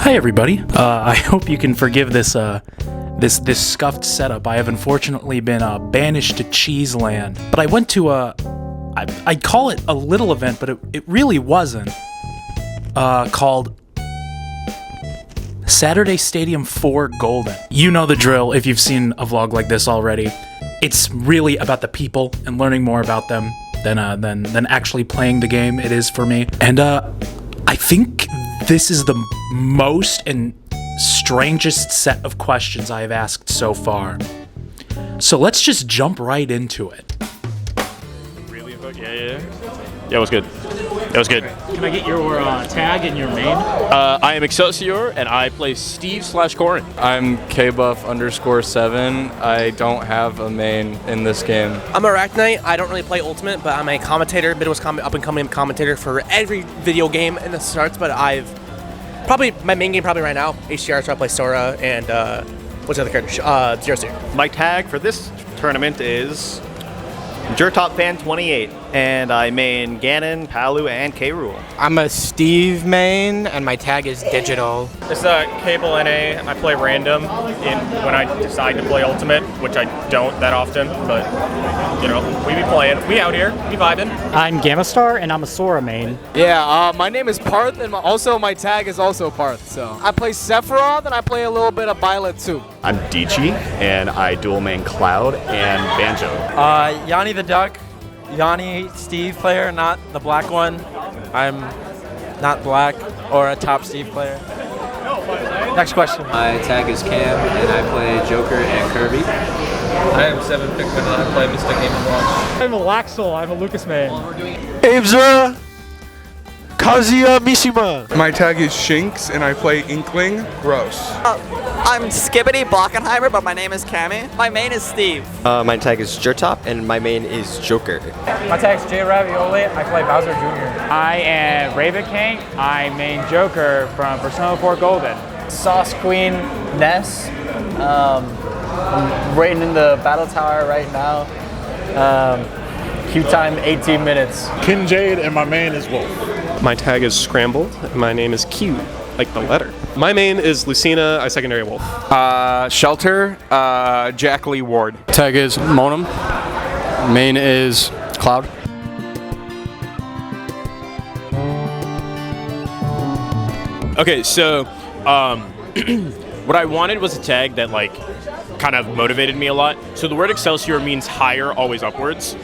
Hi everybody. I hope you can forgive this this scuffed setup. I have unfortunately been banished to Cheese Land. But I went to I'd call it a little event, but it really wasn't. Called Saturday Stadium 4 Golden. You know the drill if you've seen a vlog like this already. It's really about the people and learning more about them than actually playing the game it is for me. And I think this is the most and strangest set of questions I have asked so far. So let's just jump right into it. Really? Yeah, it was good. It was good. Can I get your tag and your main? I am Excelsior, and I play Steve/Corin. I'm kbuff_7. I don't have a main in this game. I'm Arachnite. I don't really play Ultimate, but I'm a commentator, Midwest up-and-coming commentator for every video game in the starts, but I've probably, my main game probably right now, HDR, so I play Sora, and what's the other character? Zero Suit. My tag for this tournament is JerTopFan28, and I main Ganon, Palu, and K. Rool. I'm a Steve main, and my tag is Digital. It's Cable NA. I play random when I decide to play Ultimate, which I don't that often, but you know, we be playing. We out here, we vibing. I'm Gamastar, and I'm a Sora main. Yeah, my name is Parth, and also my tag is also Parth. So I play Sephiroth, and I play a little bit of Byleth too. I'm Dichi, and I dual main Cloud and Banjo. Yanni the Duck. Yanni, Steve player, not the black one. I'm not black or a top Steve player. Next question. My tag is Cam, and I play Joker and Kirby. I am 7 Pikmin, and I play Mystic Game & Watch. I'm a Laxel. I'm a Lucas main. Abzura Kazuya Mishima. My tag is Shinx, and I play Inkling. Gross. I'm Skibbity Blockenheimer, but my name is Cammy. My main is Steve. My tag is Jertop, and my main is Joker. My tag is Jay Ravioli. I play Bowser Jr. I am Raven King. I main Joker from Persona 4 Golden. Sauce Queen Ness. I'm waiting in the battle tower right now. Queue time 18 minutes. Kin Jade, and my main is Wolf. My tag is Scrambled, and my name is Q, like the letter. My main is Lucina, I secondary Wolf. Shelter, Jack Lee Ward. Tag is Monum. Main is Cloud. Okay, so what I wanted was a tag that kind of motivated me a lot. So the word Excelsior means higher, always upwards.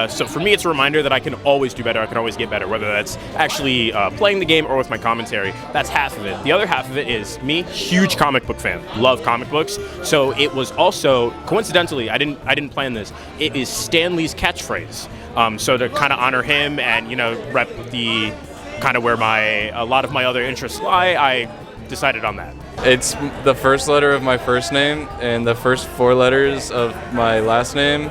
So for me, it's a reminder that I can always do better. I can always get better, whether that's actually playing the game or with my commentary. That's half of it. The other half of it is me, huge comic book fan, love comic books. So it was also, coincidentally, I didn't plan this. It is Stan Lee's catchphrase. So to kind of honor him and rep the kind of where a lot of my other interests lie, I decided on that. It's the first letter of my first name and the first 4 letters of my last name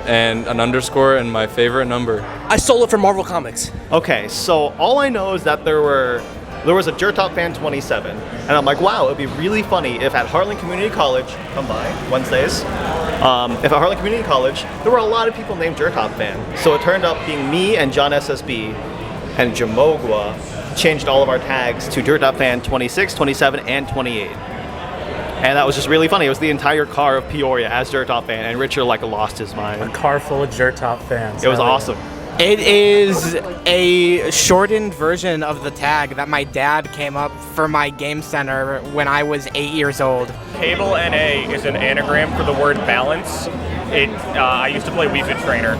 and an underscore and my favorite number. I stole it from Marvel Comics. Okay, so all I know is that there was a JerTopFan27, and I'm like, wow, it'd be really funny if at Heartland Community College, come by Wednesdays, if at Heartland Community College, there were a lot of people named JerTopFan. So it turned up being me and John SSB and Jamogwa changed all of our tags to JerTopFan 26, 27, and 28. And that was just really funny. It was the entire car of Peoria as JerTop fan, and Richard lost his mind. A car full of JerTop fans. It was awesome. It is a shortened version of the tag that my dad came up for my game center when I was 8 years old. Cable NA is an anagram for the word balance. I used to play Wii Fit Trainer.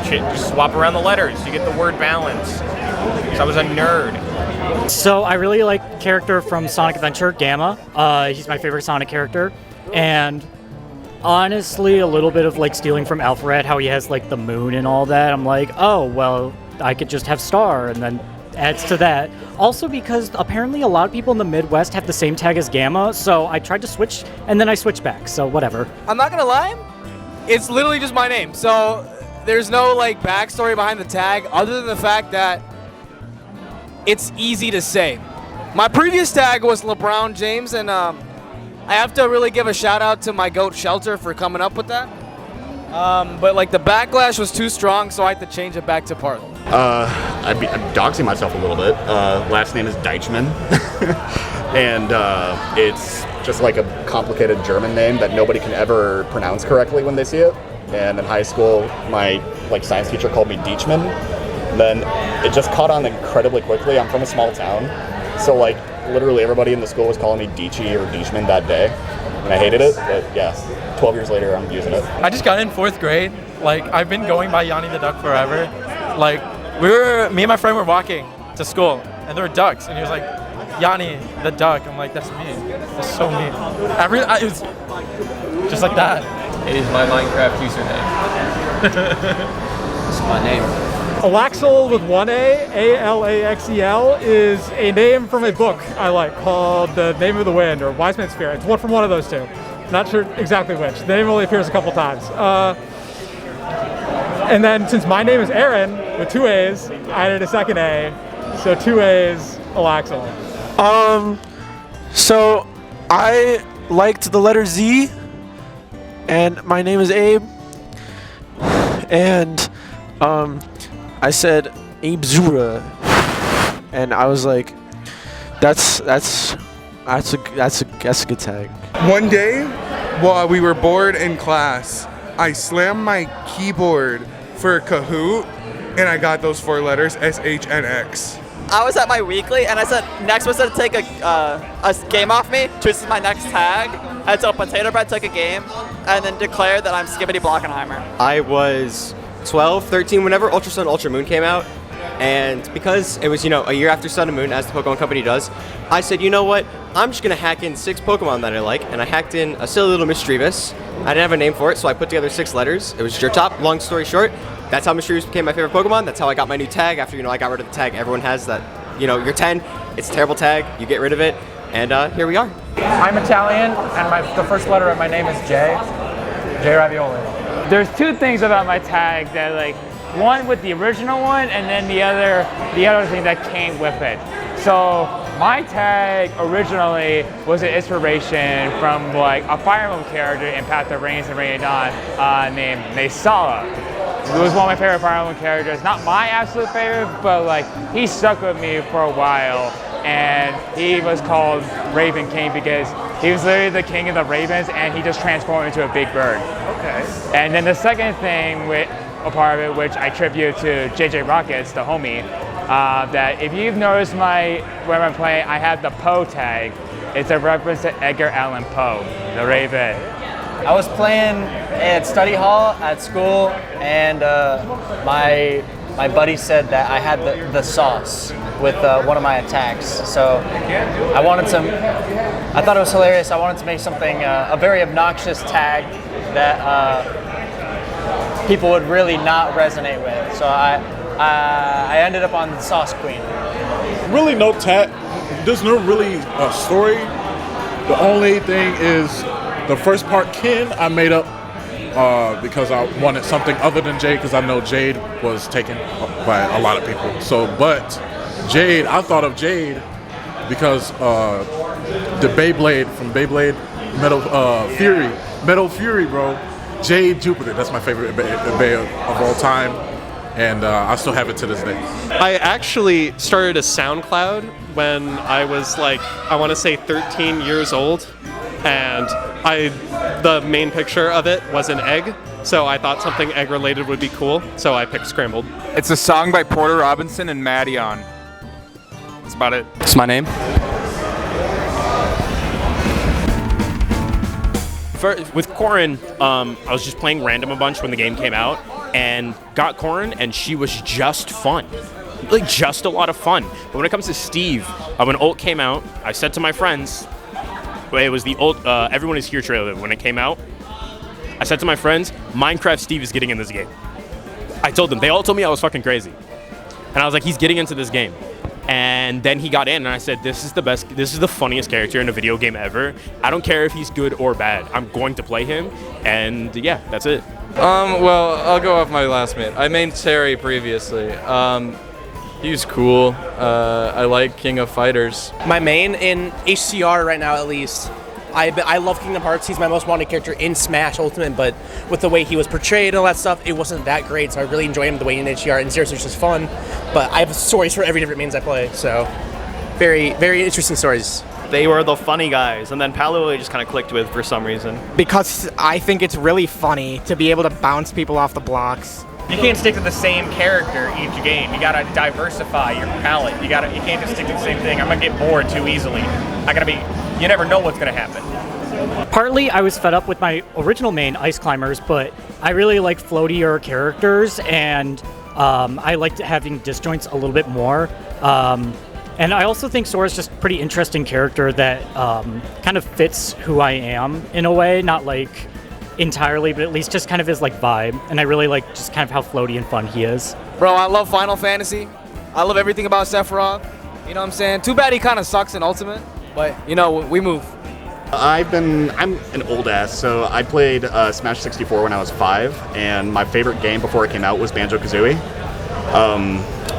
You can just swap around the letters. You get the word balance. So I was a nerd. So I really like character from Sonic Adventure, Gamma. He's my favorite Sonic character. And honestly, a little bit of stealing from Alfred, how he has the moon and all that. I'm like, oh, well, I could just have Star, and then adds to that. Also because apparently a lot of people in the Midwest have the same tag as Gamma, so I tried to switch, and then I switched back, so whatever. I'm not gonna lie, it's literally just my name. So there's no backstory behind the tag other than the fact that it's easy to say. My previous tag was LeBron James, and I have to really give a shout out to my goat Shelter for coming up with that. But the backlash was too strong, so I had to change it back to Parth. I'm doxing myself a little bit. Last name is Deichmann. and it's just like a complicated German name that nobody can ever pronounce correctly when they see it. And in high school, my science teacher called me Dietzmann. Then it just caught on incredibly quickly. I'm from a small town, so literally everybody in the school was calling me Dietzchi or Dietzmann that day, and I hated it. But yeah, 12 years later, I'm using it. I just got in 4th grade. I've been going by Yanni the Duck forever. Me and my friend were walking to school, and there were ducks, and he was like, Yanni the Duck. I'm like, that's me. That's so me. It was just like that. It is my Minecraft username. It's my name. Alaxel with one A, A-L-A-X-E-L, is a name from a book I like called The Name of the Wind or Wise Man's Fear. It's one from one of those two. Not sure exactly which. The name only appears a couple times. And then since my name is Aaron with 2 A's, I added a second A. So 2 A's, Alaxel. So I liked the letter Z, and my name is Abe. And I said Abe Zura, and I was like, that's a good tag. One day, while we were bored in class, I slammed my keyboard for Kahoot, and I got those 4 letters, SHNX. I was at my weekly, and I said next was to take a game off me. This is my next tag. And so Potato Bread took a game, and then declared that I'm Skibbity Blockenheimer. I was 12, 13, whenever Ultra Sun, Ultra Moon came out, and because it was, a year after Sun and Moon, as the Pokemon Company does, I said, you know what, I'm just gonna hack in 6 Pokemon that I like, and I hacked in a silly little Mischievous. I didn't have a name for it, so I put together 6 letters. It was Jertop. Long story short, that's how Mischievous became my favorite Pokemon. That's how I got my new tag after, I got rid of the tag everyone has that, you're 10, it's a terrible tag, you get rid of it, and here we are. I'm Italian, and the first letter of my name is J. J Ravioli. There's 2 things about my tag that one with the original one, and then the other thing that came with it. So my tag originally was an inspiration from a Fire Emblem character in Path of Rains and Rain of Dawn named Mesala. It was one of my favorite Fire Emblem characters. Not my absolute favorite, but he stuck with me for a while. And he was called Raven King because he was literally the king of the ravens, and he just transformed into a big bird. Okay. And then the second thing with a part of it, which I attribute to JJ Rockets, the homie, that if you've noticed when I'm playing, I have the Poe tag. It's a reference to Edgar Allan Poe, the Raven. I was playing at study hall at school, and my buddy said that I had the sauce with one of my attacks. So I thought it was hilarious. I wanted to make something, a very obnoxious tag that people would really not resonate with. So I ended up on the Sauce Queen. Really no tag. There's no really story. The only thing is the first part, Ken, I made up because I wanted something other than Jade, because I know Jade was taken by a lot of people. But Jade, I thought of Jade because the Beyblade from Beyblade Metal Fury, bro. Jade Jupiter, that's my favorite Bay of all time, and I still have it to this day. I actually started a SoundCloud when I was I want to say 13 years old, and the main picture of it was an egg, so I thought something egg related would be cool, so I picked Scrambled. It's a song by Porter Robinson and Madeon. That's about it. It's my name. With Corrin, I was just playing random a bunch when the game came out, and got Corrin, and she was just fun. Just a lot of fun. But when it comes to Steve, when Ult came out, I said to my friends, it was the Ult, Everyone Is Here trailer when it came out, I said to my friends, Minecraft Steve is getting in this game. I told them, they all told me I was fucking crazy. And I was like, he's getting into this game. And then he got in, and I said, this is the funniest character in a video game ever. I don't care if he's good or bad. I'm going to play him, and yeah, that's it. Well, I'll go off my last mate. I mained Terry previously. He was cool. I like King of Fighters. My main in HCR right now, at least, I love Kingdom Hearts. He's my most wanted character in Smash Ultimate, but with the way he was portrayed and all that stuff, it wasn't that great. So I really enjoy him the way in HCR, and Zero Suit is fun. But I have stories for every different mains I play, so very, very interesting stories. they were the funny guys, and then Paolo I just kind of clicked with for some reason. Because I think it's really funny to be able to bounce people off the blocks. You can't stick to the same character each game. You gotta diversify your palette. You can't just stick to the same thing. I'm gonna get bored too easily. You never know what's gonna happen. Partly, I was fed up with my original main, Ice Climbers, but I really like floatier characters, and I liked having disjoints a little bit more. And I also think Sora's just a pretty interesting character that kind of fits who I am in a way, not like entirely, but at least just kind of his like vibe. And I really like just kind of how floaty and fun he is. Bro, I love Final Fantasy. I love everything about Sephiroth. You know what I'm saying? Too bad he kind of sucks in Ultimate, but you know, we move. I'm an old ass, so I played Smash 64 when I was 5, and my favorite game before it came out was Banjo-Kazooie.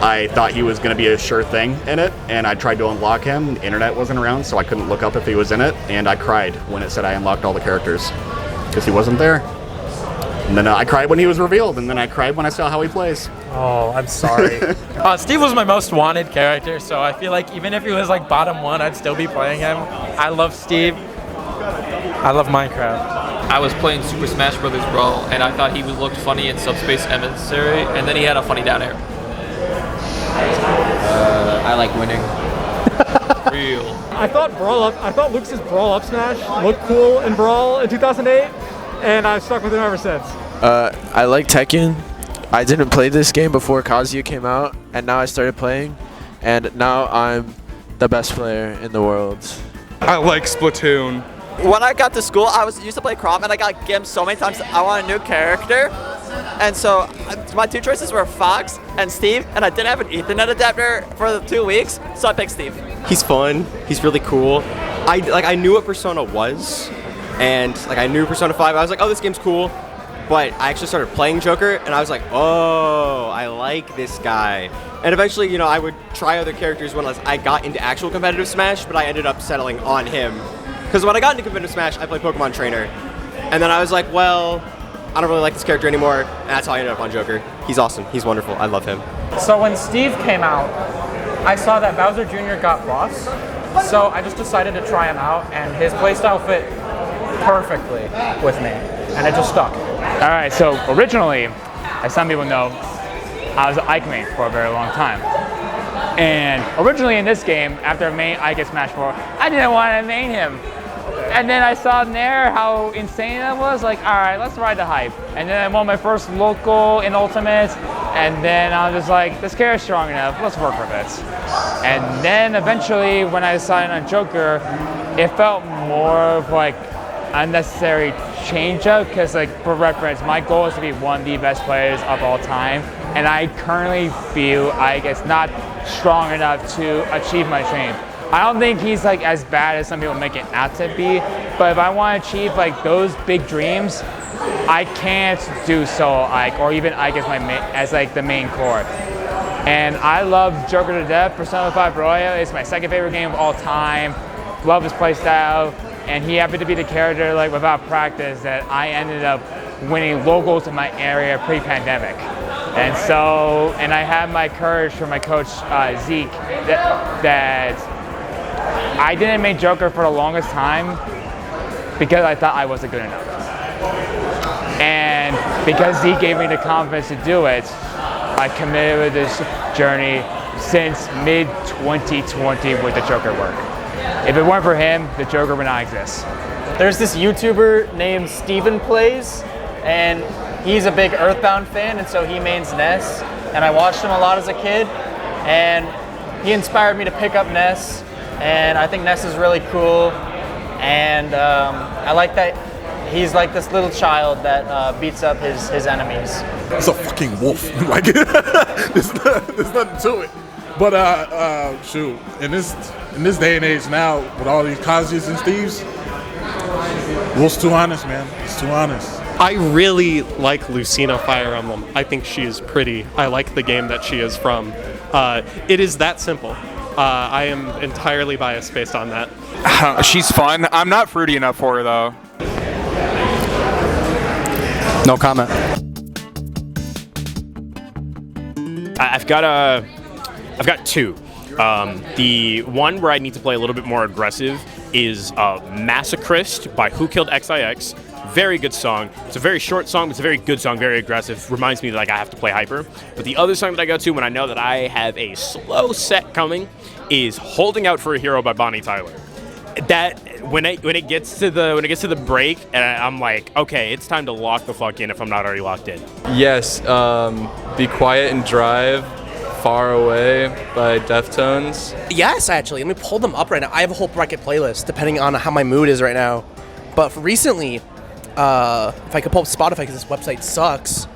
I thought he was going to be a sure thing in it, and I tried to unlock him. The internet wasn't around, so I couldn't look up if he was in it, and I cried when it said I unlocked all the characters, because he wasn't there. And then I cried when he was revealed, and then I cried when I saw how he plays. Oh, I'm sorry. Steve was my most wanted character, so I feel like even if he was like bottom 1, I'd still be playing him. I love Steve. I love Minecraft. I was playing Super Smash Bros. Brawl, and I thought he looked funny in Subspace Emissary, and then he had a funny down air. I like winning. Real. I thought Lux's Brawl Up Smash looked cool in Brawl in 2008, and I've stuck with him ever since. I like Tekken. I didn't play this game before Kazuya came out, and now I started playing, and now I'm the best player in the world. I like Splatoon. When I got to school, used to play Crom, and I got gimped so many times I want a new character. And so my two choices were Fox and Steve, and I didn't have an Ethernet adapter for the 2 weeks, so I picked Steve. He's fun. He's really cool. I knew what Persona was, and like I knew Persona 5. I was like, oh, this game's cool. But I actually started playing Joker, and I was like, oh, I like this guy. And eventually, you know, I would try other characters when I got into actual competitive Smash, but I ended up settling on him. Because when I got into competitive Smash, I played Pokemon Trainer. And then I was like, well, I don't really like this character anymore. And that's how I ended up on Joker. He's awesome. He's wonderful. I love him. So when Steve came out, I saw that Bowser Jr. got buffs. So I just decided to try him out, and his playstyle fit perfectly with me. And it just stuck. All right, so originally, as some people know, I was an Ike main for a very long time. And originally in this game, after Ike at Smash 4, I didn't want to main him. And then I saw Nair how insane that was, like, all right, let's ride the hype. And then I won my first local in Ultimate, and then I was just like, this character's strong enough, let's work with it. And then eventually, when I decided on Joker, it felt more of like unnecessary change-up, because like for reference, my goal is to be one of the best players of all time, and I currently feel Ike is not strong enough to achieve my dream. I don't think he's like as bad as some people make it out to be, but if I want to achieve like those big dreams, I can't do solo Ike, or even Ike as like the main core. And I love Joker to death. Persona 5 Royal is my second favorite game of all time. Love his playstyle, and he happened to be the character like without practice that I ended up winning locals in my area pre-pandemic. And so, and I had my courage from my coach Zeke that I didn't make Joker for the longest time because I thought I wasn't good enough. And because Zeke gave me the confidence to do it, I committed with this journey since mid-2020 with the Joker work. If it weren't for him, the Joker would not exist. There's this YouTuber named Steven Plays, and he's a big Earthbound fan, and so he mains Ness. And I watched him a lot as a kid, and he inspired me to pick up Ness. And I think Ness is really cool, and I like that he's like this little child that beats up his enemies. It's a fucking wolf. Like, there's nothing to it. But shoot, in this day and age now, with all these Kazuyas and Steves, Wolf's too honest, man. It's too honest. I really like Lucina Fire Emblem. I think she is pretty. I like the game that she is from. It is that simple. I am entirely biased based on that. She's fun. I'm not fruity enough for her, though. No comment. I've got two. The one where I need to play a little bit more aggressive is Massacrist by Who Killed XIX. Very good song. It's a very short song, but it's a very good song, very aggressive. Reminds me that like I have to play hyper. But the other song that I go to when I know that I have a slow set coming is Holding Out for a Hero by Bonnie Tyler. That when it gets to the break, and I'm like, okay, it's time to lock the fuck in if I'm not already locked in. Yes, Be Quiet and Drive, Far Away by Deftones. Yes, actually. Let me pull them up right now. I have a whole bracket playlist depending on how my mood is right now. But for recently, if I could pull up Spotify because this website sucks,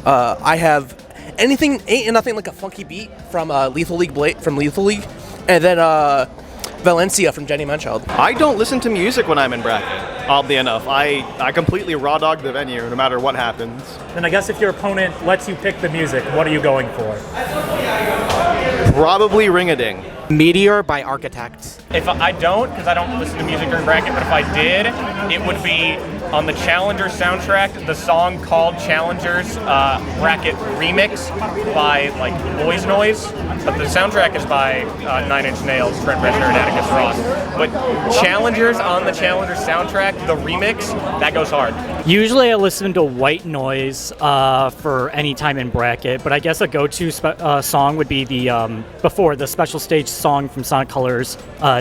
I have anything Ain't Nothing Like a Funky Beat from Lethal League, and then Valencia from Jenny Manchild. I don't listen to music when I'm in bracket, oddly enough. I completely raw dog the venue no matter what happens. Then I guess if your opponent lets you pick the music, what are you going for? Probably Ring-a-Ding. Meteor by Architects. If I don't, because I don't listen to music during bracket, but if I did, it would be on the Challenger soundtrack, the song called Challenger's Bracket Remix by like Boys Noise. But the soundtrack is by Nine Inch Nails, Trent Reznor, and Atticus Ross. But Challengers on the Challenger soundtrack, the remix, that goes hard. Usually I listen to White Noise for any time in bracket, but I guess a go-to song would be the before the special stage song from Sonic Colors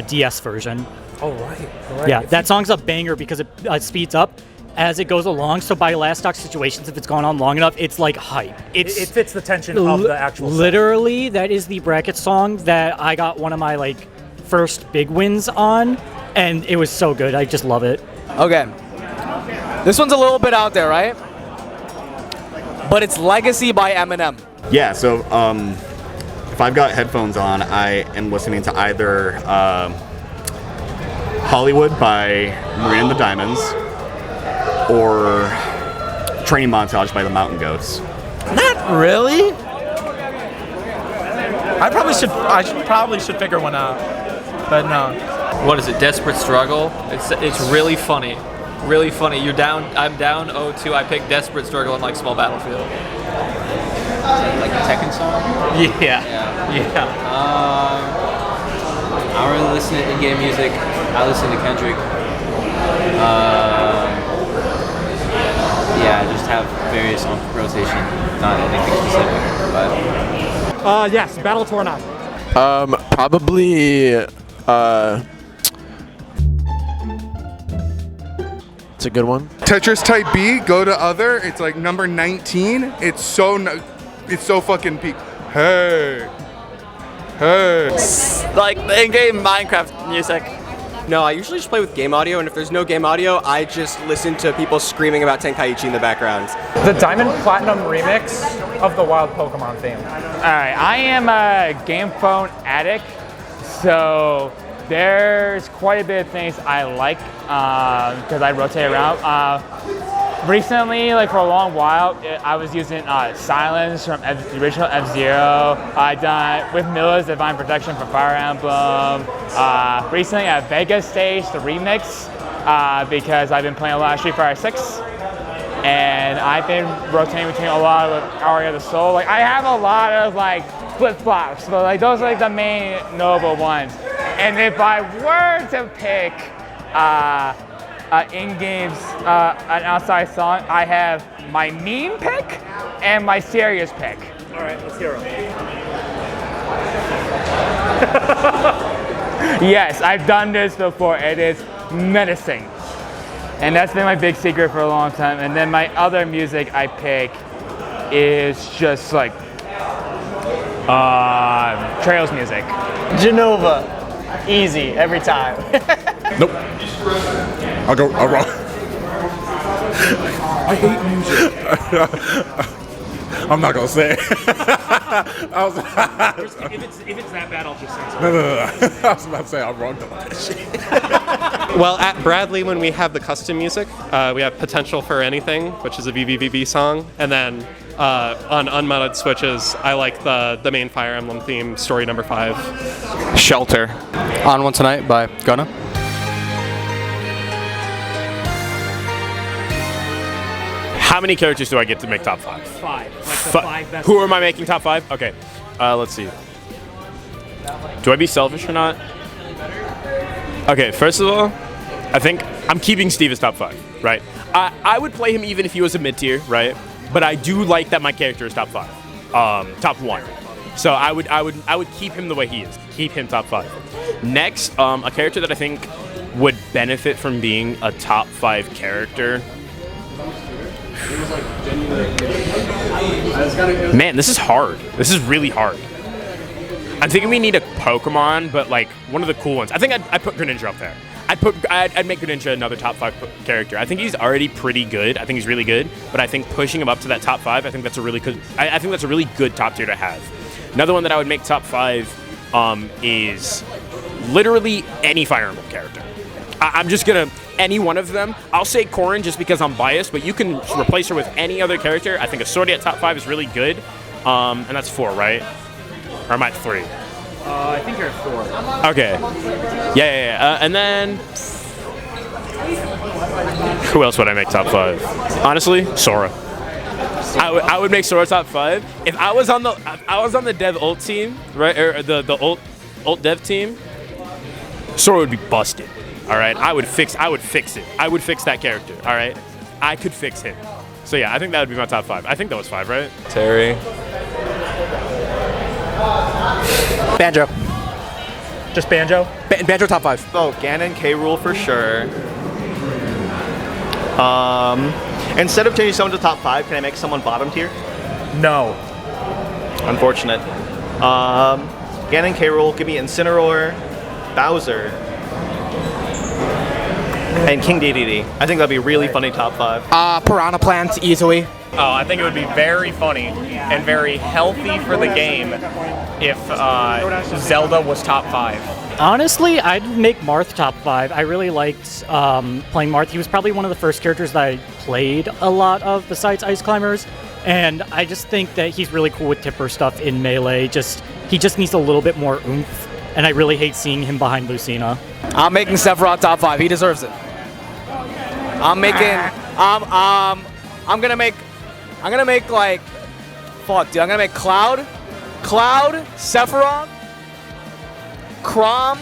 DS version. Oh, right. Yeah, that song's a banger because it speeds up as it goes along. So by last stock situations, if it's gone on long enough, it's like hype. It fits the tension of the actual song. Literally, that is the bracket song that I got one of my like first big wins on, and it was so good. I just love it. Okay. This one's a little bit out there, right? But it's Legacy by Eminem. Yeah, so if I've got headphones on, I am listening to either Hollywood by Marina and the Diamonds or Training Montage by the Mountain Goats. Not really. I probably should figure one out, but no. What is it? Desperate Struggle. It's really funny. Really funny. You're down. I'm down 0-2. I picked Desperate Struggle in like Small Battlefield. Like a Tekken song? Yeah. I don't really listen to in-game music. I listen to Kendrick. Yeah, I just have various on rotation, not anything specific. But Yes, Battletour. Probably. It's a good one. Tetris Type B, go to other. It's like number 19. It's so fucking peak. Hey. Like the in-game Minecraft music. No, I usually just play with game audio, and if there's no game audio, I just listen to people screaming about Tenkaichi in the background. The Diamond Platinum remix of the Wild Pokemon theme. Alright, I am a game phone addict, so there's quite a bit of things I like because I rotate around. Recently, like for a long while, I was using Silence from the original F-Zero. I done with Milla's Divine Protection for Fire Emblem. Recently at Vega Stage, the remix, because I've been playing a lot of Street Fighter 6. And I've been rotating between a lot of Aria of the Soul. Like I have a lot of like flip-flops, but like those are like the main notable ones. And if I were to pick in-games, an outside song, I have my meme pick and my serious pick. All right, let's hear them. Yes, I've done this before. It is menacing. And that's been my big secret for a long time. And then my other music I pick is just like Trails music. Genova. Easy, every time. Nope. I'll wrong. I hate music. I'm not gonna say it. If it's that bad, I'll just say No. I was about to say I'm wrong about that shit. Well, at Bradley, when we have the custom music, we have Potential for Anything, which is a VVVB song, and then on unmodded switches, I like the main Fire Emblem theme, story number 5. Shelter. On One Tonight by Gunna. How many characters do I get to make top 5? 5. Like the 5 best. Who am I making top 5? Okay, let's see. Do I be selfish or not? Okay, first of all, I think I'm keeping Steve as top 5, right? I would play him even if he was a mid tier, right? But I do like that my character is top 5, top 1. So I would keep him the way he is. Keep him top 5. Next, a character that I think would benefit from being a top 5 character. Man, this is hard. This is really hard. I'm thinking we need a Pokemon, but like one of the cool ones. I think I'd put Greninja up there. I'd make Greninja another top 5 character. I think he's already pretty good. I think he's really good, but I think pushing him up to that top 5, I think that's a really good. I think that's a really good top tier to have. Another one that I would make top 5 is literally any Fire Emblem character. I'm just gonna any one of them. I'll say Corrin just because I'm biased, but you can replace her with any other character. I think a Swordy at top 5 is really good, and that's 4, right? Or am I at 3? I think you're at 4. Okay. Yeah. And then who else would I make top 5? Honestly, Sora. I would make Sora top 5 if I was on the dev ult team, right? Or the ult dev team. Sora would be busted. All right. I would fix it. I would fix that character. All right. I could fix him. So yeah, I think that would be my top 5. I think that was 5, right? Terry. Banjo. Just Banjo? Banjo top 5. Oh, Ganon, K. Rool for sure. Instead of changing someone to top 5, can I make someone bottom tier? No. Unfortunate. Ganon, K. Rool, give me Incineroar, Bowser, and King Dedede. I think that'd be really funny top 5. Piranha Plant, easily. Oh, I think it would be very funny and very healthy for the game if Zelda was top 5. Honestly, I'd make Marth top 5. I really liked playing Marth. He was probably one of the first characters that I played a lot of besides Ice Climbers. And I just think that he's really cool with Tipper stuff in Melee. He just needs a little bit more oomph. And I really hate seeing him behind Lucina. I'm making Sephiroth top 5. He deserves it. I'm gonna make like, fuck, dude. I'm gonna make Cloud, Sephiroth, Chrom,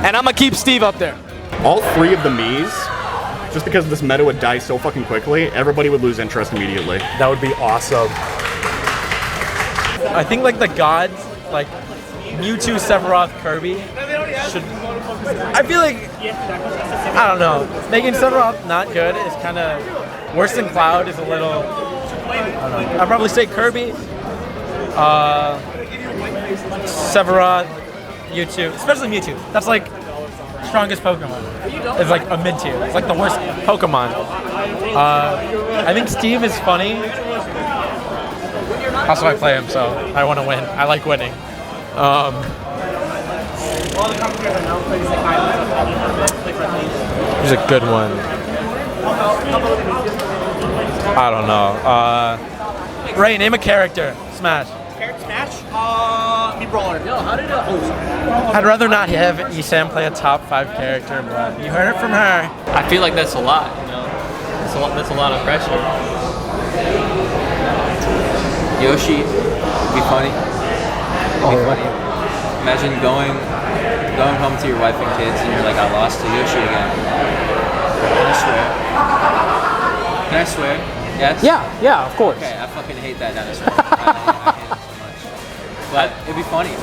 and I'm gonna keep Steve up there. All 3 of the Miis, just because this meta would die so fucking quickly, everybody would lose interest immediately. That would be awesome. I think like the gods, like Mewtwo, Sephiroth, Kirby should. I feel like, I don't know, making Sephiroth not good is kind of worse than Cloud is a little. I don't know. I'd probably say Kirby, Sephiroth, Mewtwo, especially Mewtwo. That's like strongest Pokemon. It's like a mid tier. It's like the worst Pokemon. I think Steve is funny. Also, I play him, so I want to win. I like winning. Here's a good one. I don't know. Ray, name a character. Smash. Smash? Me Brawler. Yo, how did I'd rather not have Esam play a top 5 character, but you heard it from her. I feel like that's a lot, you know? That's a lot of pressure. Yoshi would be funny. It'd be funny. Imagine going home to your wife and kids and you're like, I lost to Yoshi again. Can I swear? Yes? Yeah, of course. Okay, I fucking hate that dinosaur. I hate it so much. But it'd be funny.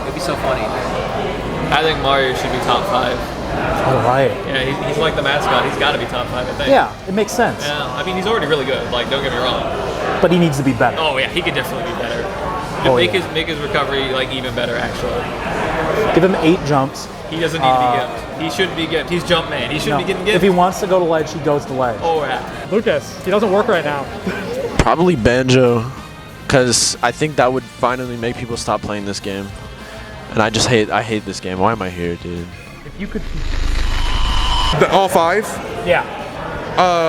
It'd be so funny. I think Mario should be top 5. All right. Yeah, he's like the mascot. He's got to be top 5, I think. Yeah, it makes sense. Yeah, I mean, he's already really good. Like, don't get me wrong. But he needs to be better. Oh yeah, he could definitely be better. Make his recovery like even better. Actually, Give him 8 jumps. he doesn't need to be gimped. He shouldn't be gimped. He's jump man. He shouldn't be getting gimped. If he wants to go to ledge, he goes to ledge. Oh yeah. Lucas, he doesn't work right now. Probably Banjo, because I think that would finally make people stop playing this game. And I hate this game. Why am I here, dude? If you could. All 5? Yeah.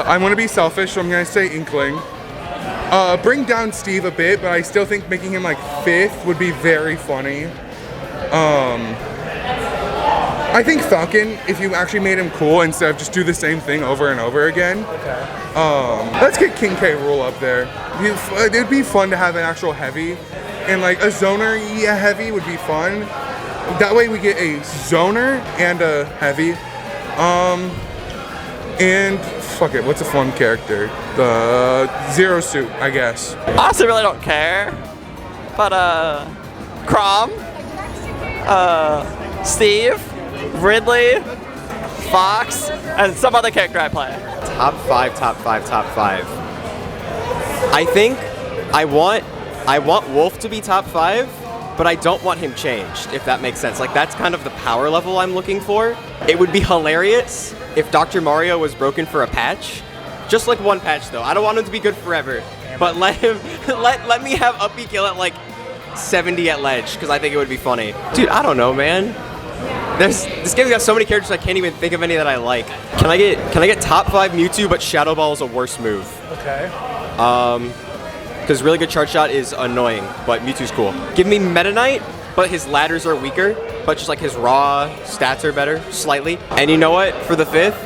I'm gonna be selfish, so I'm gonna say Inkling. Bring down Steve a bit, but I still think making him like 5th would be very funny. I think Falcon, if you actually made him cool instead of just do the same thing over and over again. Okay. Let's get King K. Rool up there. It'd be fun to have an actual heavy. and like a zoner heavy would be fun. That way we get a zoner and a heavy. And fuck it, what's a fun character? The Zero Suit, I guess. Honestly, really don't care. But Crom, Steve, Ridley, Fox, and some other character I play. Top 5, top 5, top 5. I think I want Wolf to be top 5, but I don't want him changed, if that makes sense. Like, that's kind of the power level I'm looking for. It would be hilarious if Dr. Mario was broken for a patch. Just like one patch though. I don't want him to be good forever. But let me have up B kill at like 70 at ledge, because I think it would be funny. Dude, I don't know, man. This game's got so many characters I can't even think of any that I like. Can I get top 5 Mewtwo, but Shadow Ball is a worse move? Okay. Because really good charge shot is annoying, but Mewtwo's cool. Give me Meta Knight, but his ladders are weaker, but just like his raw stats are better, slightly. And you know what? For the 5th,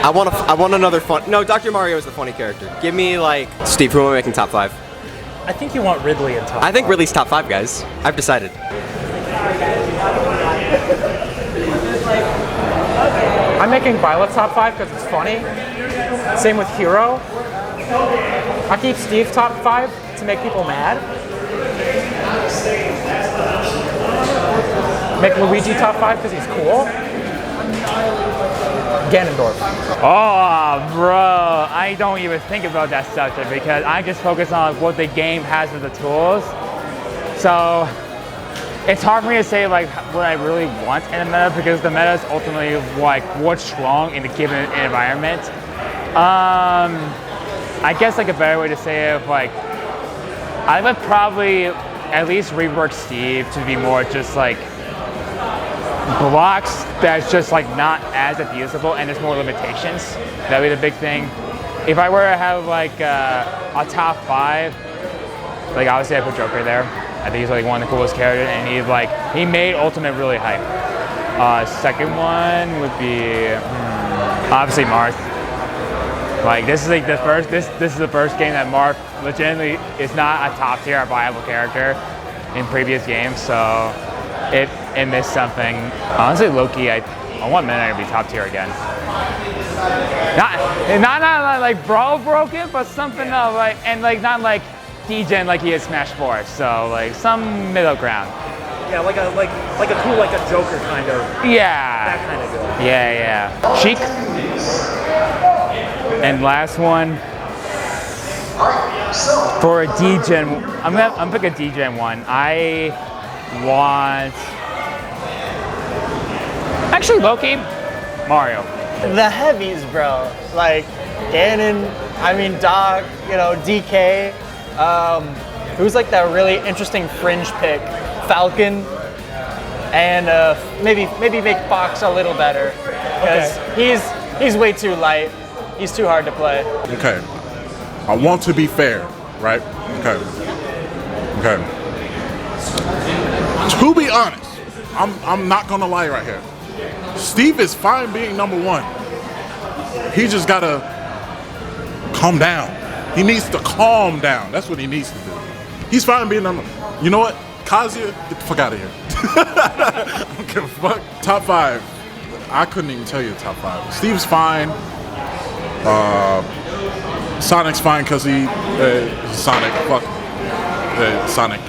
I want another fun. No, Dr. Mario is the funny character. Give me like Steve. Who am I making top 5? I think you want Ridley in top. I think Ridley's top 5, guys. I've decided. I'm making Violet top 5 because it's funny. Same with Hero. I keep Steve top 5 to make people mad. Make Luigi top 5 because he's cool. Ganondorf. Oh, bro, I don't even think about that subject because I just focus on what the game has as the tools. So it's hard for me to say like what I really want in a meta because the meta is ultimately like what's strong in the given environment. I guess like a better way to say it, like I would probably at least rework Steve to be more just like blocks that's just like not as abusable and there's more limitations. That'd be the big thing. If I were to have like a top 5, like obviously I put Joker there. I think he's like one of the coolest characters and he made Ultimate really hype. Second one would be obviously Marth. Like this is like the first this is the first game that Marth legitimately is not a top tier viable character in previous games, so it missed something. Honestly, Loki, I want Meta to be top tier again. Not like bro broken, but something of like and like not like degen like he is Smash 4. So like some middle ground. Yeah, like a cool like a Joker kind of. Yeah. That kind of good. Yeah. Sheik. And last one for a degen. I'm gonna pick a degen one. I want actually Loki, Mario. The heavies, bro. Like Ganon, Doc, DK. Who's like that really interesting fringe pick? Falcon. And maybe make Fox a little better. Because he's way too light. He's too hard to play. Okay. I want to be fair, right? Okay. To be honest, I'm not gonna lie right here. Steve is fine being number 1. He just gotta calm down. He needs to calm down. That's what he needs to do. He's fine being number. You know what? Kazuya, get the fuck out of here. I don't give a fuck. Top 5. I couldn't even tell you the top 5. Steve's fine. Sonic's fine because he's Sonic. Fuck. Sonic.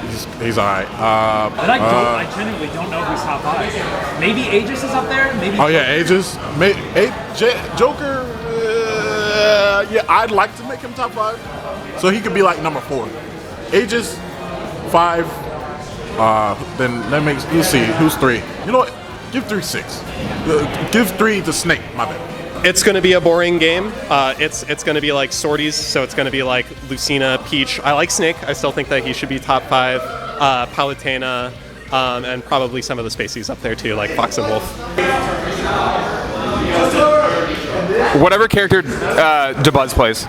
He's alright. And I genuinely don't know who's top 5. Maybe Aegis is up there. Maybe. Oh yeah, Aegis. Joker. Yeah, I'd like to make him top 5, so he could be like number 4. Aegis, 5. Then that makes. You see who's 3. You know what? Give 3 6. Give 3 to Snake. My bad. It's going to be a boring game. It's going to be like sorties, so it's going to be like Lucina, Peach. I like Snake. I still think that he should be top 5. Palutena, and probably some of the Spaceys up there too, like Fox and Wolf. Whatever character Dabuz plays.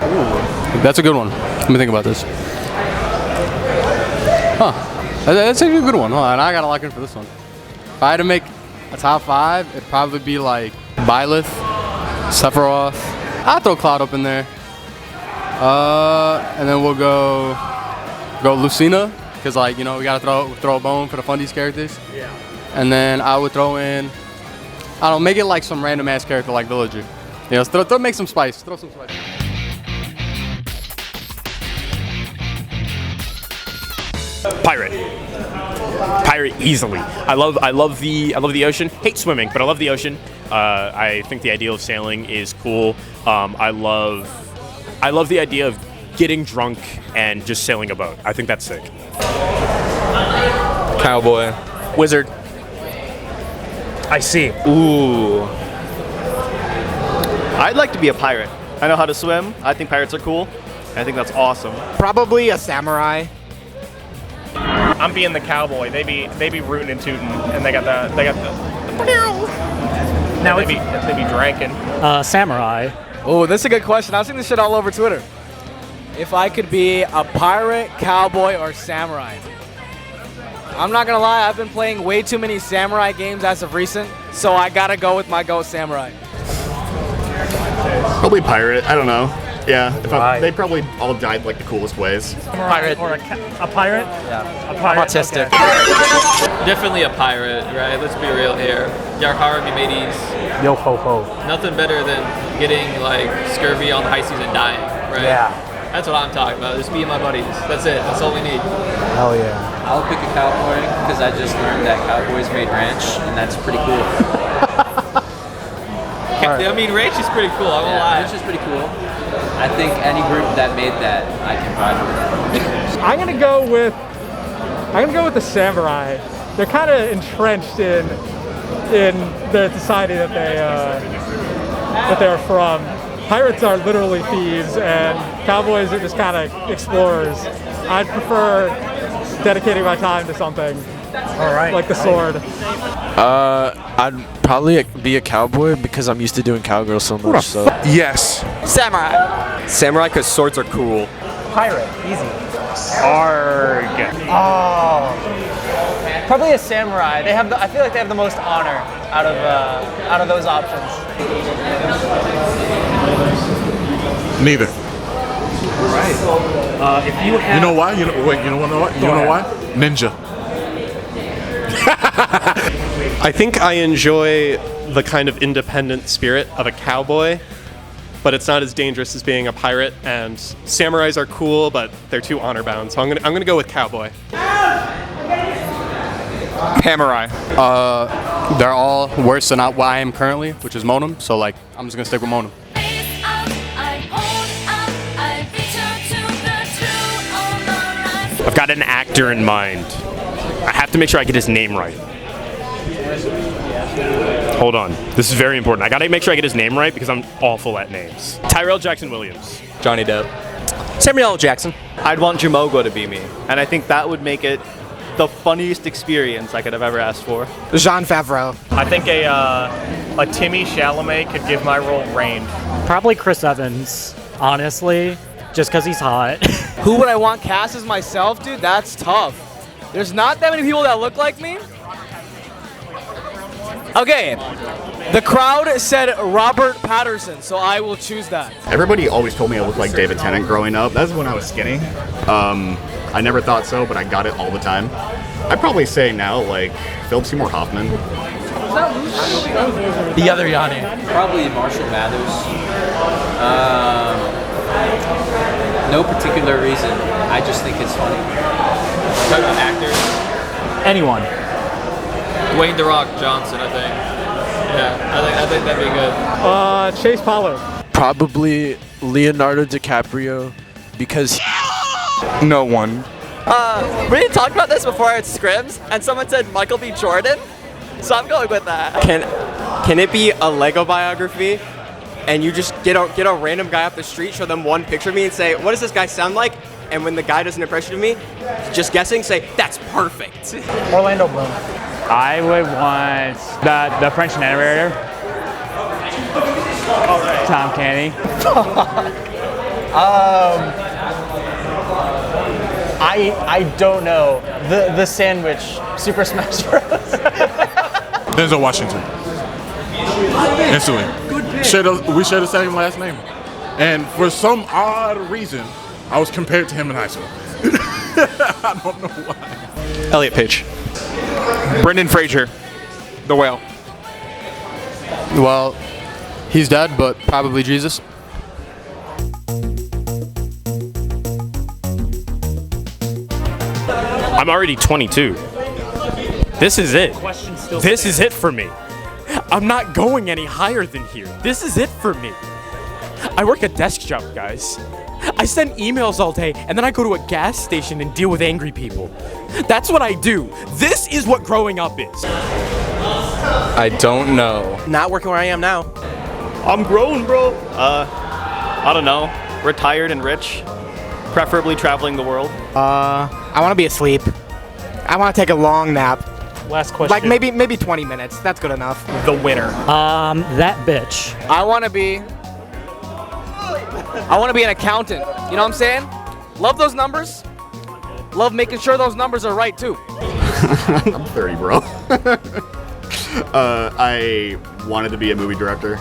That's a good one. Let me think about this. That's a good one. Hold on, I gotta lock in for this one. If I had to make a top 5, it'd probably be like Byleth, Sephiroth. I'll throw Cloud up in there. And then we'll go Lucina, because like, you know, we gotta throw a bone for the Fundies characters. Yeah. And then I would throw in, I don't know, make it like some random ass character like Villager. You know, make some spice. Throw some spice. Pirate. Pirate easily. I love the ocean. Hate swimming, but I love the ocean. I think the idea of sailing is cool. I love the idea of getting drunk and just sailing a boat. I think that's sick. Cowboy. Wizard. I see. Ooh. I'd like to be a pirate. I know how to swim. I think pirates are cool. I think that's awesome. Probably a samurai. I'm being the cowboy. They be rooting and tooting, and they got the. Now they be drinking. Samurai. Oh, that's a good question. I was seeing this shit all over Twitter. If I could be a pirate, cowboy, or samurai. I'm not gonna lie, I've been playing way too many samurai games as of recent, so I gotta go with my Ghost Samurai. Probably pirate. I don't know. Yeah, they probably all died like the coolest ways. Pirate. Or a pirate? Yeah. A pirate. Autistic. Okay. Definitely a pirate, right? Let's be real here. Yarhara me mateys. Yo ho ho. Nothing better than getting like scurvy on the high seas and dying, right? Yeah. That's what I'm talking about. Just me and my buddies. That's it. That's all we need. Hell yeah. I'll pick a cowboy because I just learned that cowboys made ranch, and that's pretty cool. I mean, ranch is pretty cool. I won't lie. Ranch is pretty cool. I think any group that made that, I can vibe with. I'm gonna go with the samurai. They're kind of entrenched in the society that they're from. Pirates are literally thieves, and cowboys are just kind of explorers. I'd prefer dedicating my time to something. All right. Like the sword. I'd probably be a cowboy because I'm used to doing cowgirl so much. So yes. Samurai. Samurai because swords are cool. Pirate. Easy. Arg. Oh. Probably a samurai. I feel like they have the most honor out of those options. Neither. Right. If you have. You know why? You know what? You know why? Ninja. I think I enjoy the kind of independent spirit of a cowboy, but it's not as dangerous as being a pirate. And samurais are cool, but they're too honor bound. So I'm gonna go with cowboy. Samurai. They're all worse than what I am currently, which is Monum. So like, I'm just gonna stick with Monum. I've got an actor in mind. I have to make sure I get his name right. Hold on. This is very important. I gotta make sure I get his name right because I'm awful at names. Tyrell Jackson Williams. Johnny Depp. Samuel L. Jackson. I'd want Jamogo to be me, and I think that would make it the funniest experience I could have ever asked for. Jean Favreau. I think a Timmy Chalamet could give my role range. Probably Chris Evans, honestly, just because he's hot. Who would I want cast as myself, dude? That's tough. There's not that many people that look like me. Okay, the crowd said Robert Patterson, so I will choose that. Everybody always told me I looked like David Tennant growing up. That's when I was skinny. I never thought so, but I got it all the time. I'd probably say now, like, Philip Seymour Hoffman. The other Yanni. Probably Marshall Mathers. No particular reason. I just think it's funny. Talking about actors. Anyone. Dwayne The Rock Johnson, I think. Yeah, I think that'd be good. Chase Pollard. Probably Leonardo DiCaprio because no one. We talked about this before at Scrims, and someone said Michael B. Jordan, so I'm going with that. Can it be a Lego biography? And you just get a random guy off the street, show them one picture of me, and say, "What does this guy sound like?" And when the guy does an impression of me, just guessing, say, "That's perfect." Orlando Bloom. I would want the French narrator. Tom Kenny. I don't know. The sandwich, Super Smash Bros. Denzel Washington. Instantly. We share the same last name. And for some odd reason, I was compared to him in high school. I don't know why. Elliot Page. Brendan Fraser. The Whale. Well, he's dead, but probably Jesus. I'm already 22. This is it. This is it for me. I'm not going any higher than here. This is it for me. I work a desk job, guys. I send emails all day, and then I go to a gas station and deal with angry people. That's what I do. This is what growing up is. I don't know. Not working where I am now. I'm grown, bro. I don't know. Retired and rich. Preferably traveling the world. I want to be asleep. I want to take a long nap. Last question. Like maybe 20 minutes. That's good enough. The winner. That bitch. I want to be an accountant. You know what I'm saying? Love those numbers. Love making sure those numbers are right too. I'm 30, bro. I wanted to be a movie director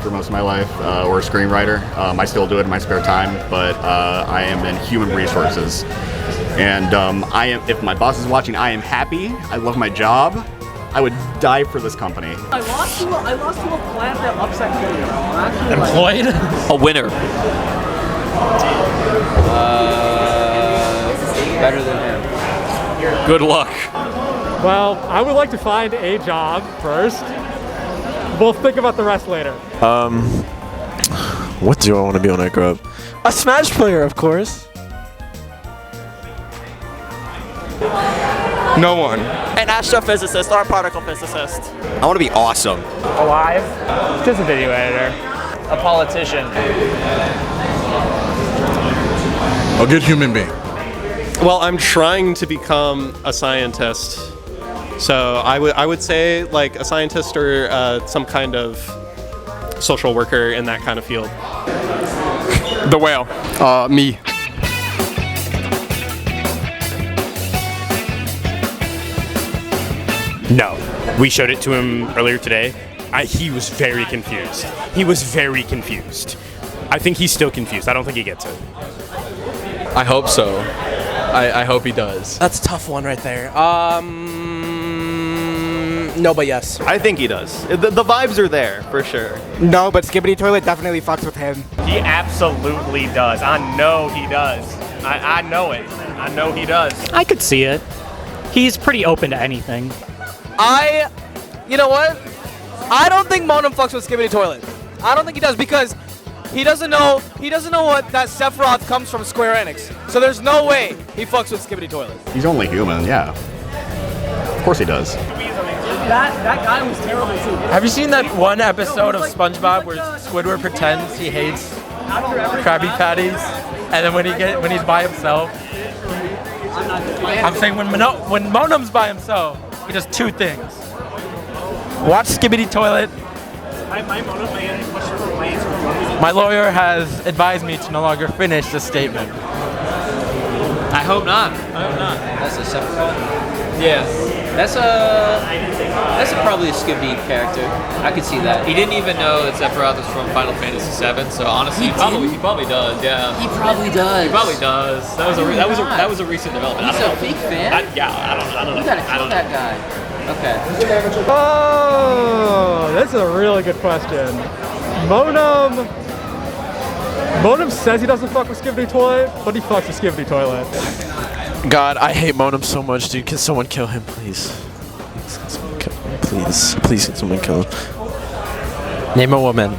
for most of my life, or a screenwriter. I still do it in my spare time, but I am in human resources. And I am. If my boss is watching, I am happy. I love my job. I would die for this company. I lost to a plant that upset video. Employed? A winner. Better than him. Good luck. Well, I would like to find a job first. We'll think about the rest later. What do I want to be when I grow up? A Smash player, of course. No one. An astrophysicist or a particle physicist. I want to be awesome. Alive? Just a video editor. A politician. A good human being. Well, I'm trying to become a scientist. So I would say like a scientist or some kind of social worker in that kind of field. The Whale. Me. No. We showed it to him earlier today. He was very confused. He was very confused. I think he's still confused. I don't think he gets it. I hope so. I hope he does. That's a tough one right there. No, but yes. I think he does. The vibes are there, for sure. No, but Skibidi Toilet definitely fucks with him. He absolutely does. I know he does. I know it. I know he does. I could see it. He's pretty open to anything. You know what? I don't think Monum fucks with Skibidi Toilet. I don't think he does because he doesn't know what that Sephiroth comes from Square Enix. So there's no way he fucks with Skibidi Toilet. He's only human, yeah. Of course he does. That guy was terrible too. Have you seen that one episode of SpongeBob where Squidward pretends he hates Krabby Patties, and then when he's by himself, I'm saying when Monum's by himself, he does two things. Watch Skibidi Toilet. My lawyer has advised me to no longer finish this statement. I hope not. That's a Sephiroth? Yeah. That's probably a Skibidi character. I could see that. He didn't even know that Sephiroth was from Final Fantasy VII, so honestly, he probably does. Yeah. He probably does. That was a recent development. He's a big fan. I don't know. You gotta kill that guy. Okay. Oh, that's a really good question. Monum says he doesn't fuck with Skibidi Toilet, but he fucks with Skibidi Toilet. God, I hate Monum so much, dude. Can someone kill him, please? Please, can someone kill him? Name a woman.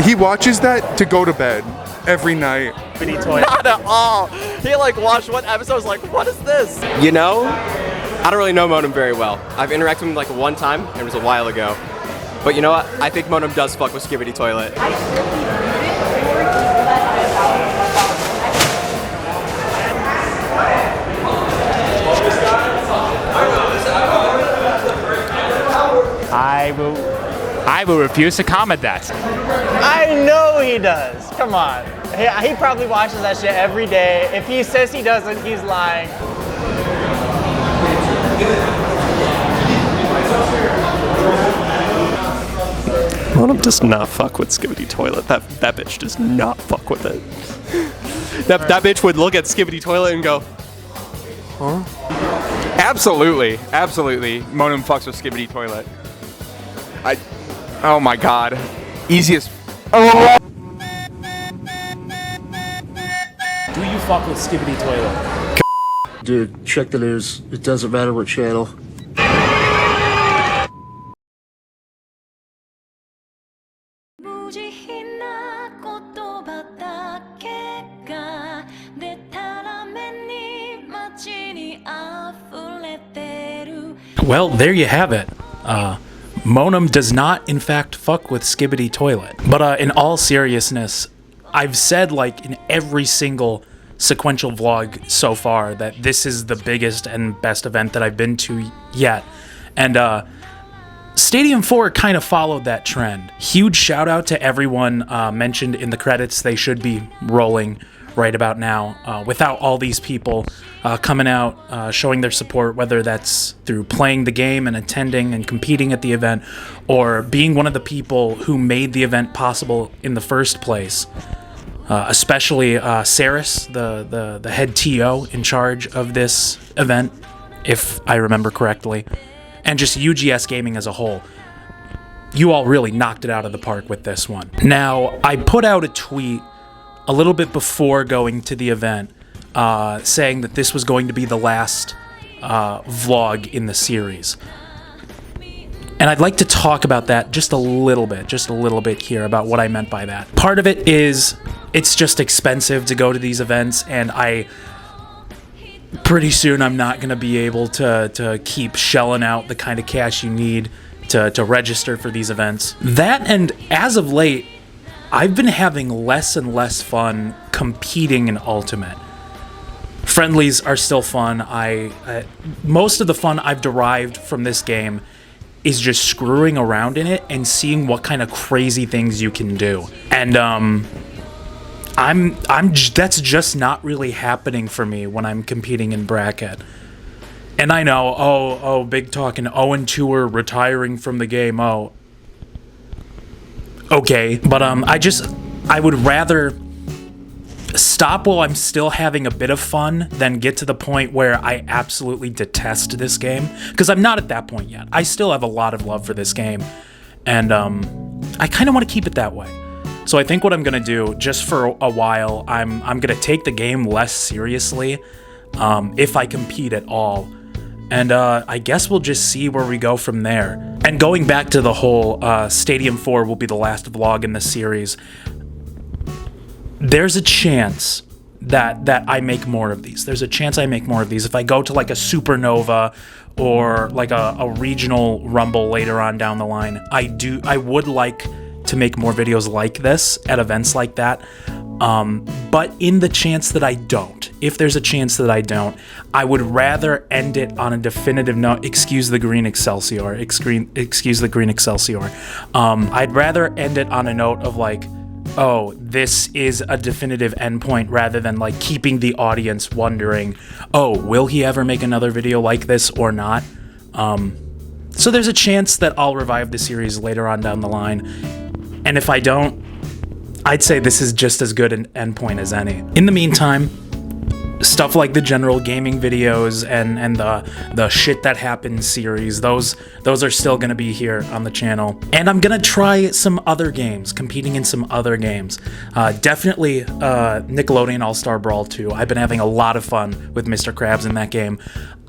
He watches that to go to bed every night. Not at all. He like watched one episode, was like, what is this? You know, I don't really know Monum very well. I've interacted with him like one time, and it was a while ago. But you know what? I think Monum does fuck with Skibidi Toilet. I will refuse to comment that. I know he does. Come on. He probably watches that shit every day. If he says he doesn't, he's lying. Monum does not fuck with Skibidi Toilet. That bitch does not fuck with it. That bitch would look at Skibidi Toilet and go, huh? Absolutely. Monum fucks with Skibidi Toilet. Oh my god. Easiest. Oh. Do you fuck with Skibidi Toilet? Dude, check the news. It doesn't matter what channel. Well, there you have it. Monum does not, in fact, fuck with Skibidi Toilet. But in all seriousness, I've said, like, in every single sequential vlog so far that this is the biggest and best event that I've been to yet. And Stadium 4 kind of followed that trend. Huge shout out to everyone mentioned in the credits. They should be rolling right about now without all these people coming out, showing their support, whether that's through playing the game and attending and competing at the event, or being one of the people who made the event possible in the first place. Especially Saris, the head TO in charge of this event, if I remember correctly, and just UGS Gaming as a whole. You all really knocked it out of the park with this one. Now, I put out a tweet a little bit before going to the event, saying that this was going to be the last vlog in the series. And I'd like to talk about that just a little bit here about what I meant by that. Part of it is it's just expensive to go to these events, and pretty soon I'm not going to be able to keep shelling out the kind of cash you need to register for these events. That, and as of late, I've been having less and less fun competing in Ultimate. Friendlies are still fun. Most of the fun I've derived from this game is just screwing around in it and seeing what kind of crazy things you can do. And that's just not really happening for me when I'm competing in bracket. And I know, oh, big talking, 0-2 retiring from the game, oh. Okay, but I would rather stop while I'm still having a bit of fun than get to the point where I absolutely detest this game, because I'm not at that point yet. I still have a lot of love for this game, and I kind of want to keep it that way. So I think what I'm gonna do, just for a while, I'm gonna take the game less seriously, if I compete at all. And I guess we'll just see where we go from there. And going back to the whole Stadium 4 will be the last vlog in the series, there's a chance that I make more of these. There's a chance I make more of these. If I go to like a Supernova or like a regional Rumble later on down the line, I would like to make more videos like this at events like that. But in the chance that I don't, if there's a chance that I don't, I would rather end it on a definitive note. Excuse the green Excelsior. Excuse the green Excelsior. I'd rather end it on a note of like, oh, this is a definitive endpoint, rather than like keeping the audience wondering, oh, will he ever make another video like this or not? So there's a chance that I'll revive the series later on down the line. And if I don't, I'd say this is just as good an endpoint as any. In the meantime, stuff like the general gaming videos and the shit that happens series, those are still gonna be here on the channel. And I'm gonna try some other games, competing in some other games. Definitely Nickelodeon All-Star Brawl 2. I've been having a lot of fun with Mr. Krabs in that game.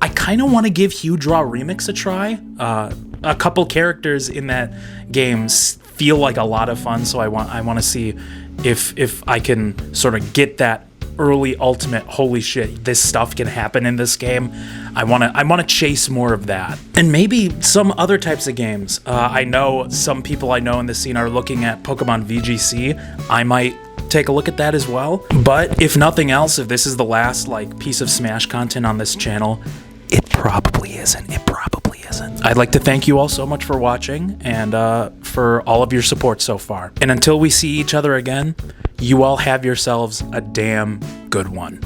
I kind of want to give Hue Draw Remix a try. A couple characters in that game feel like a lot of fun, so I want to see if I can sort of get that early ultimate, holy shit, this stuff can happen in this game. I want to chase more of that. And maybe some other types of games. I know some people I know in the scene are looking at Pokemon VGC. I might take a look at that as well. But if nothing else, if this is the last like piece of Smash content on this channel, it probably isn't. It probably isn't. I'd like to thank you all so much for watching and for all of your support so far. And until we see each other again, you all have yourselves a damn good one.